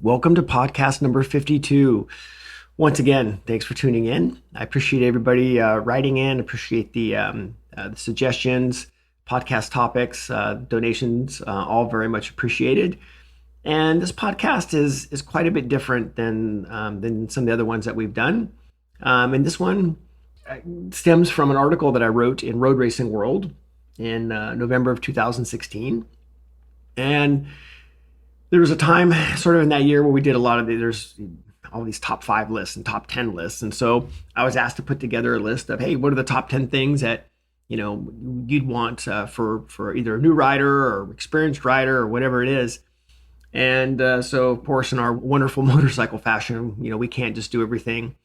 Welcome to podcast number 52. Once again, thanks for tuning in. I appreciate everybody writing in, appreciate the suggestions, podcast topics, donations, all very much appreciated. And this podcast is quite a bit different than some of the other ones that we've done. And this one stems from an article that I wrote in Road Racing World in November of 2016. And there was a time sort of in that year where we did a lot of there's all these top 5 lists and top 10 lists. And so I was asked to put together a list of, hey, what are the top 10 things that, you'd want for either a new rider or experienced rider or whatever it is. And so, of course, in our wonderful motorcycle fashion, we can't just do everything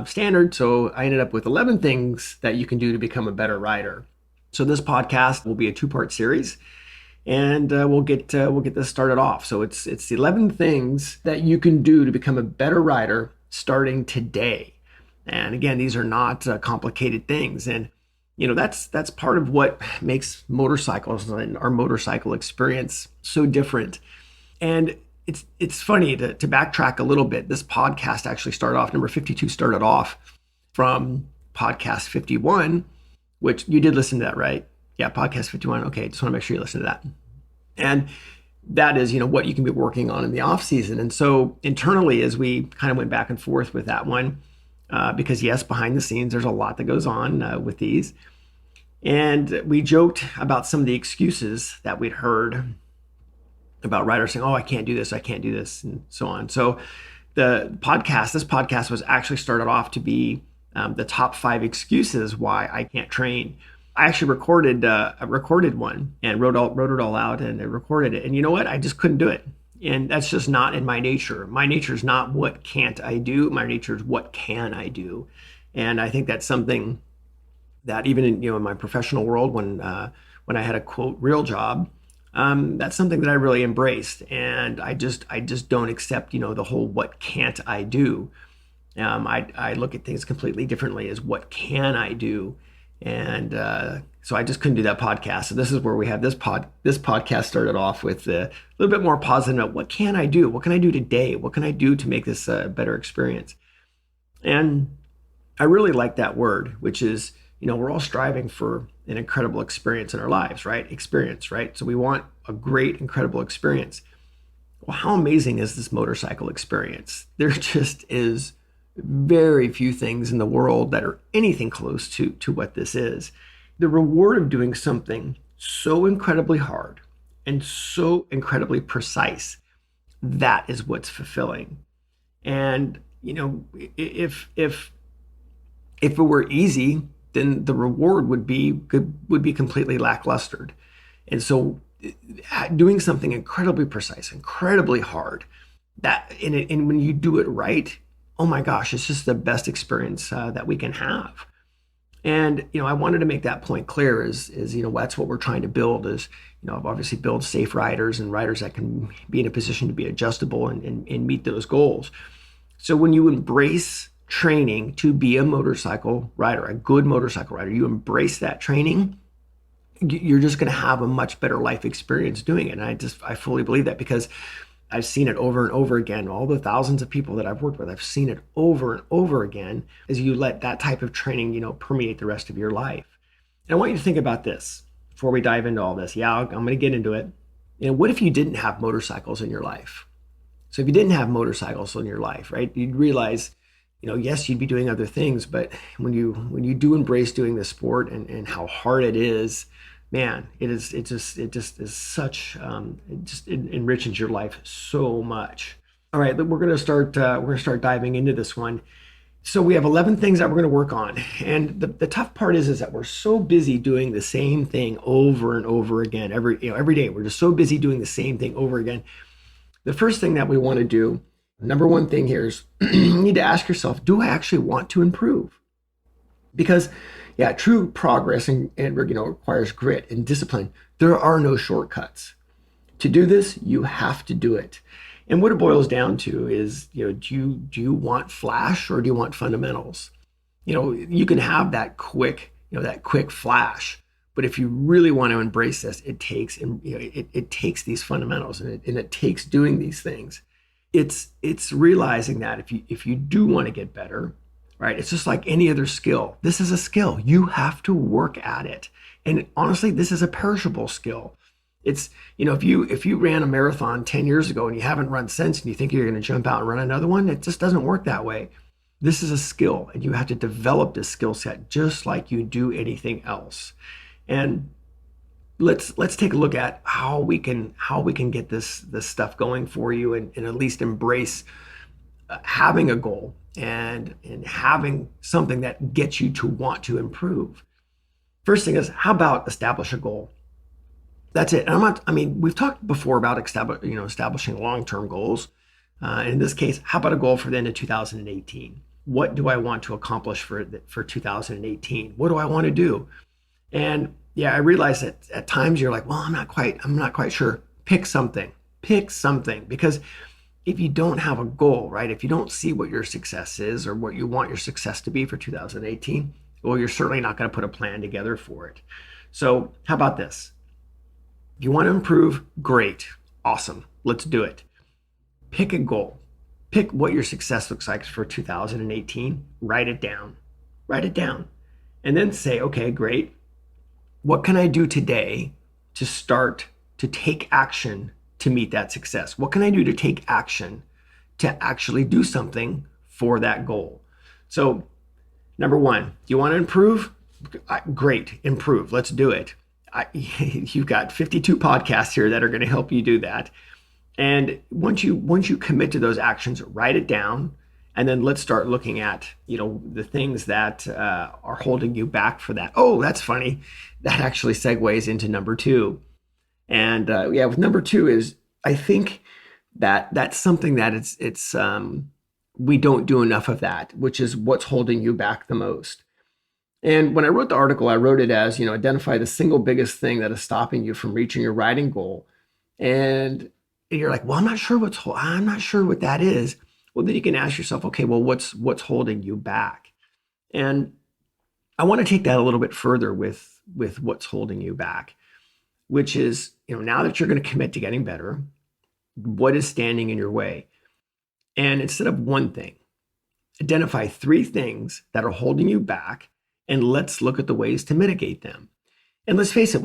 standard. So I ended up with 11 things that you can do to become a better rider. So this podcast will be a 2-part series. And we'll get this started off. So it's 11 things that you can do to become a better rider starting today. And again, these are not complicated things. And that's part of what makes motorcycles and our motorcycle experience so different. And it's funny to backtrack a little bit. This podcast actually started off, number 52 started off from podcast 51, which you did listen to that, right? Yeah, podcast 51. Okay, just want to make sure you listen to that. And that is, what you can be working on in the off season. And so internally, as we kind of went back and forth with that one, because yes, behind the scenes, there's a lot that goes on with these. And we joked about some of the excuses that we'd heard about riders saying, oh, I can't do this, and so on. So this podcast was actually started off to be the top 5 excuses why I can't train. I actually recorded one and wrote it all out and I recorded it. And you know what? I just couldn't do it. And that's just not in my nature. My nature is not what can't I do. My nature is what can I do. And I think that's something that even in my professional world, when I had a quote real job, that's something that I really embraced. And I just don't accept the whole what can't I do. I look at things completely differently as what can I do. And so I just couldn't do that podcast. So this is where we have this podcast started off with a little bit more positive about what can I do? What can I do today? What can I do to make this a better experience? And I really like that word, which is, we're all striving for an incredible experience in our lives, right? Experience, right? So we want a great, incredible experience. Well, how amazing is this motorcycle experience? There just is very few things in the world that are anything close to what this is. The reward of doing something so incredibly hard and so incredibly precise, that is what's fulfilling. And if it were easy, then the reward would be completely lackluster. And so doing something incredibly precise, incredibly hard, and when you do it right, oh my gosh, it's just the best experience that we can have. And, I wanted to make that point clear is that's what we're trying to build is, obviously build safe riders and riders that can be in a position to be adjustable and meet those goals. So when you embrace training to be a motorcycle rider, a good motorcycle rider, you embrace that training, you're just going to have a much better life experience doing it. And I fully believe that because I've seen it over and over again. All the thousands of people that I've worked with, I've seen it over and over again as you let that type of training, permeate the rest of your life. And I want you to think about this before we dive into all this. Yeah, I'm going to get into it. What if you didn't have motorcycles in your life? So if you didn't have motorcycles in your life, right, you'd realize, yes, you'd be doing other things, but when you do embrace doing this sport and how hard it is, man, it just is such, it enriches your life so much. All right, we're going to start diving into this one. So we have 11 things that we're going to work on. And the tough part is that we're so busy doing the same thing over and over again. Every day, we're just so busy doing the same thing over again. The first thing that we want to do, number one thing here is you need to ask yourself, do I actually want to improve? Because true progress and requires grit and discipline. There are no shortcuts. To do this, you have to do it. And what it boils down to is, do you want flash or do you want fundamentals? You can have that quick flash, but if you really want to embrace this, it takes these fundamentals and it takes doing these things. it's realizing that if you do want to get better, right? It's just like any other skill. This is a skill. You have to work at it. And honestly, this is a perishable skill. It's, if you ran a marathon 10 years ago and you haven't run since and you think you're going to jump out and run another one, it just doesn't work that way. This is a skill and you have to develop this skill set just like you do anything else. And let's take a look at how we can get this stuff going for you, and at least embrace having a goal and having something that gets you to want to improve. First thing is, how about establish a goal? That's it. We've talked before about establishing long-term goals. In this case, how about a goal for the end of 2018? What do I want to accomplish for 2018? What do I want to do? And yeah, I realize that at times you're like, well, I'm not quite sure. Pick something, because if you don't have a goal, right? If you don't see what your success is or what you want your success to be for 2018, well, you're certainly not going to put a plan together for it. So how about this? If you want to improve, great, awesome, let's do it. Pick a goal. Pick what your success looks like for 2018. Write it down. And then say, okay, great. What can I do today to start to take action to meet that success? What can I do to take action to actually do something for that goal? So, number one, do you want to improve? Great, improve. Let's do it. You've got 52 podcasts here that are going to help you do that. And once you commit to those actions, write it down. And then let's start looking at, the things that are holding you back for that. Oh, that's funny. That actually segues into number two. And with number two is, I think that's something that it's we don't do enough of that, which is what's holding you back the most. And when I wrote the article, I wrote it as, identify the single biggest thing that is stopping you from reaching your writing goal. And you're like, well, I'm not sure what that is. Well, then you can ask yourself, okay, well, what's holding you back? And I want to take that a little bit further with what's holding you back, which is, now that you're going to commit to getting better, what is standing in your way? And instead of one thing, identify three things that are holding you back, and let's look at the ways to mitigate them. And let's face it,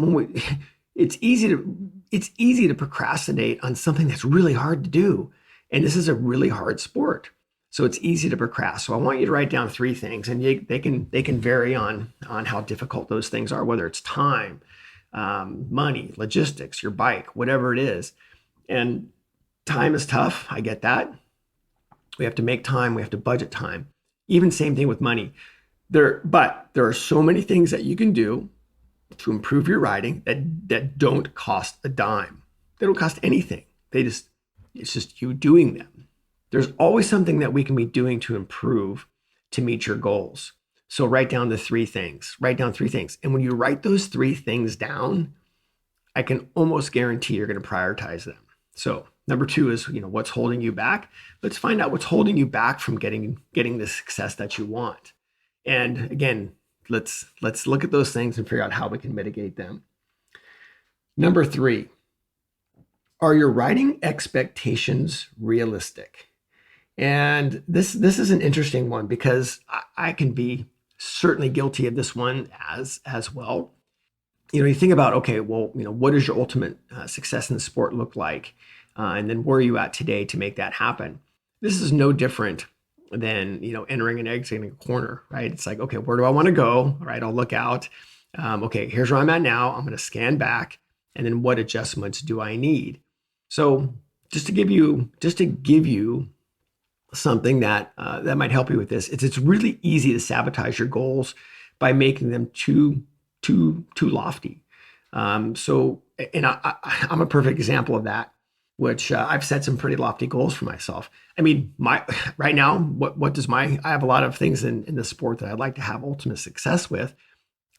it's easy to procrastinate on something that's really hard to do. And this is a really hard sport. So it's easy to procrastinate. So I want you to write down three things, and they can vary on how difficult those things are, whether it's time, money, logistics, your bike, whatever it is. And time is tough. I get that. We have to make time. We have to budget time. Even same thing with money. But there are so many things that you can do to improve your writing that don't cost a dime. They don't cost anything. It's just you doing them. There's always something that we can be doing to improve to meet your goals. So write down the three things. And when you write those three things down, I can almost guarantee you're going to prioritize them. So number two is, what's holding you back? Let's find out what's holding you back from getting the success that you want. And again, let's look at those things and figure out how we can mitigate them. Number three, are your writing expectations realistic? And this is an interesting one, because I can be certainly guilty of this one as well. You think about, okay, well, what does your ultimate success in the sport look like? And then where are you at today to make that happen? This is no different than, entering and exiting a corner, right? It's like, okay, where do I want to go? All right, I'll look out. Okay, here's where I'm at now. I'm going to scan back. And then what adjustments do I need? So just to give you something that might help you with this, it's really easy to sabotage your goals by making them too lofty. I'm a perfect example of that, which I've set some pretty lofty goals for myself. I mean, right now, I have a lot of things in the sport that I'd like to have ultimate success with.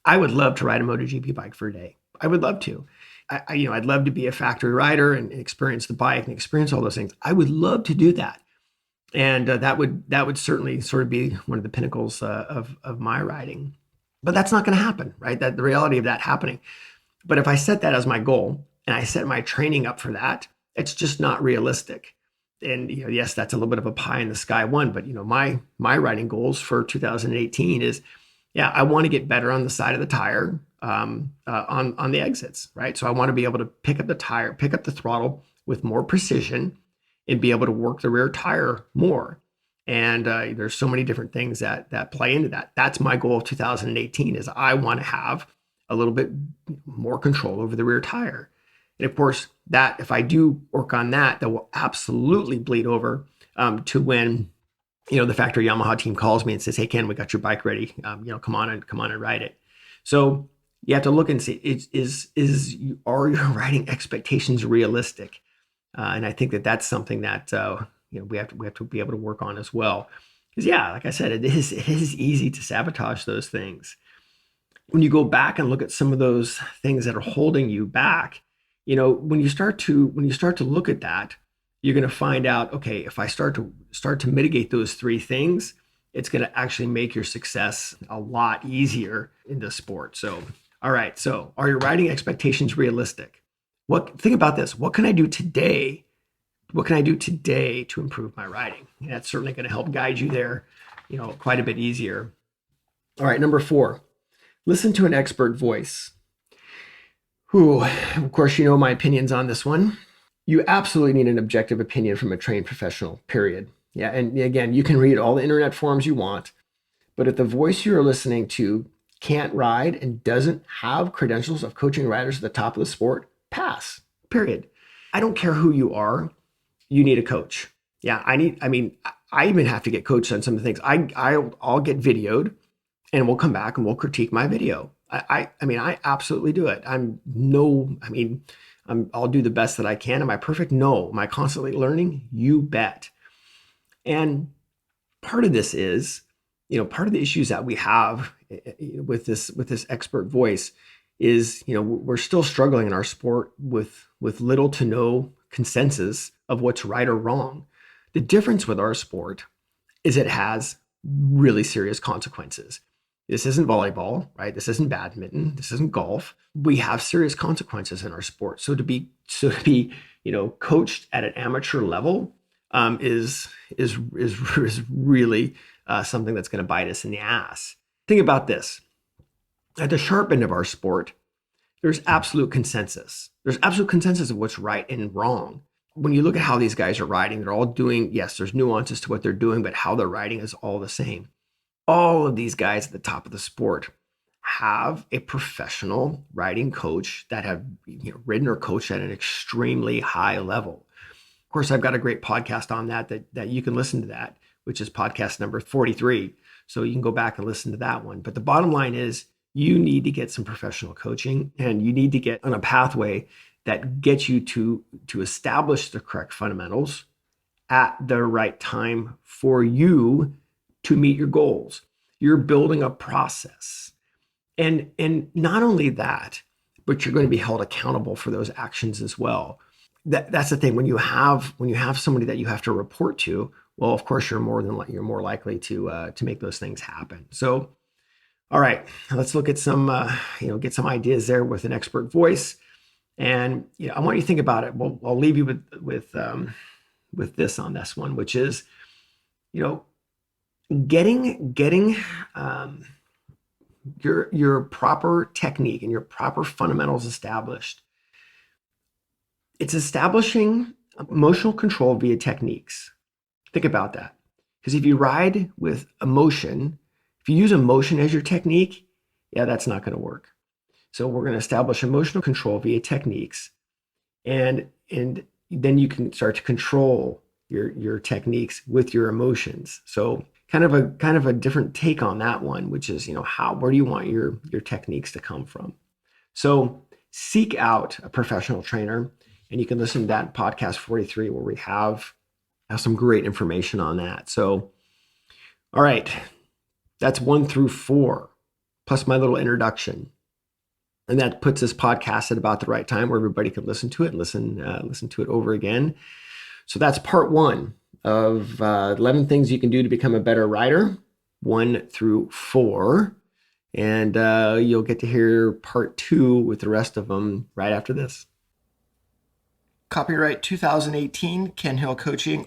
I would love to ride a MotoGP bike for a day. I would love to. I'd love to be a factory rider and experience the bike and experience all those things. I would love to do that. And that would certainly sort of be one of the pinnacles of my riding. But that's not going to happen, right? That the reality of that happening. But if I set that as my goal and I set my training up for that, it's just not realistic. And yes, that's a little bit of a pie in the sky one, but my writing goals for 2018 is, yeah, I want to get better on the side of the tire, on the exits, right? So I want to be able to pick up the throttle with more precision, and be able to work the rear tire more. And there's so many different things that play into that. That's my goal of 2018, is I want to have a little bit more control over the rear tire. And of course, that if I do work on that, that will absolutely bleed over to when the factory Yamaha team calls me and says, "Hey Ken, we got your bike ready. Come on and ride it." So you have to look and see, are your riding expectations realistic? And I think that's something that we have to be able to work on as well. Because yeah, like I said, it is easy to sabotage those things. When you go back and look at some of those things that are holding you back, when you start to look at that, you're going to find out, okay, if I start to mitigate those three things, it's going to actually make your success a lot easier in the sport. So, all right. So, are your riding expectations realistic? Think about this. What can I do today? What can I do today to improve my riding? And that's certainly going to help guide you there, quite a bit easier. All right. Number 4, listen to an expert voice. Who, of course, my opinions on this one. You absolutely need an objective opinion from a trained professional, period. Yeah. And again, you can read all the internet forums you want, but if the voice you're listening to can't ride and doesn't have credentials of coaching riders at the top of the sport, pass, period. I don't care who you are, you need a coach. Yeah, I even have to get coached on some of the things. I'll get videoed, and we'll come back and we'll critique my video. I absolutely do it. I'll do the best that I can. Am I perfect? No. Am I constantly learning? You bet. And part of this is, part of the issues that we have with this expert voice is, we're still struggling in our sport with little to no consensus of what's right or wrong. The difference with our sport is it has really serious consequences. This isn't volleyball, right? This isn't badminton. This isn't golf. We have serious consequences in our sport. So to be coached at an amateur level is really something that's going to bite us in the ass. Think about this. At the sharp end of our sport, there's absolute consensus. There's absolute consensus of what's right and wrong. When you look at how these guys are riding, they're all doing, yes, there's nuances to what they're doing, but how they're riding is all the same. All of these guys at the top of the sport have a professional riding coach that have ridden or coached at an extremely high level. Of course, I've got a great podcast on that you can listen to that, which is podcast number 43. So you can go back and listen to that one. But the bottom line is you need to get some professional coaching, and you need to get on a pathway that gets you to establish the correct fundamentals at the right time for you to meet your goals. You're building a process. And not only that, but you're going to be held accountable for those actions as well. That's the thing. When you have somebody that you have to report to, well, of course, you're more likely to make those things happen. So, all right, let's look at some get some ideas there with an expert voice. And I want you to think about it. Well, I'll leave you with this on this one, which is, getting your proper technique and your proper fundamentals established. It's establishing emotional control via techniques. Think about that. Because if you ride with emotion, if you use emotion as your technique, yeah, that's not going to work. So we're going to establish emotional control via techniques, and then you can start to control your techniques with your emotions. So kind of a different take on that one, which is, where do you want your techniques to come from? So seek out a professional trainer, and you can listen to that podcast 43 where we have some great information on that. So, all right, that's 1 through 4, plus my little introduction. And that puts this podcast at about the right time where everybody can listen to it and listen to it over again. So that's part 1 of 11 things you can do to become a better rider, 1 through 4. And you'll get to hear part 2 with the rest of them right after this. Copyright 2018, Ken Hill Coaching.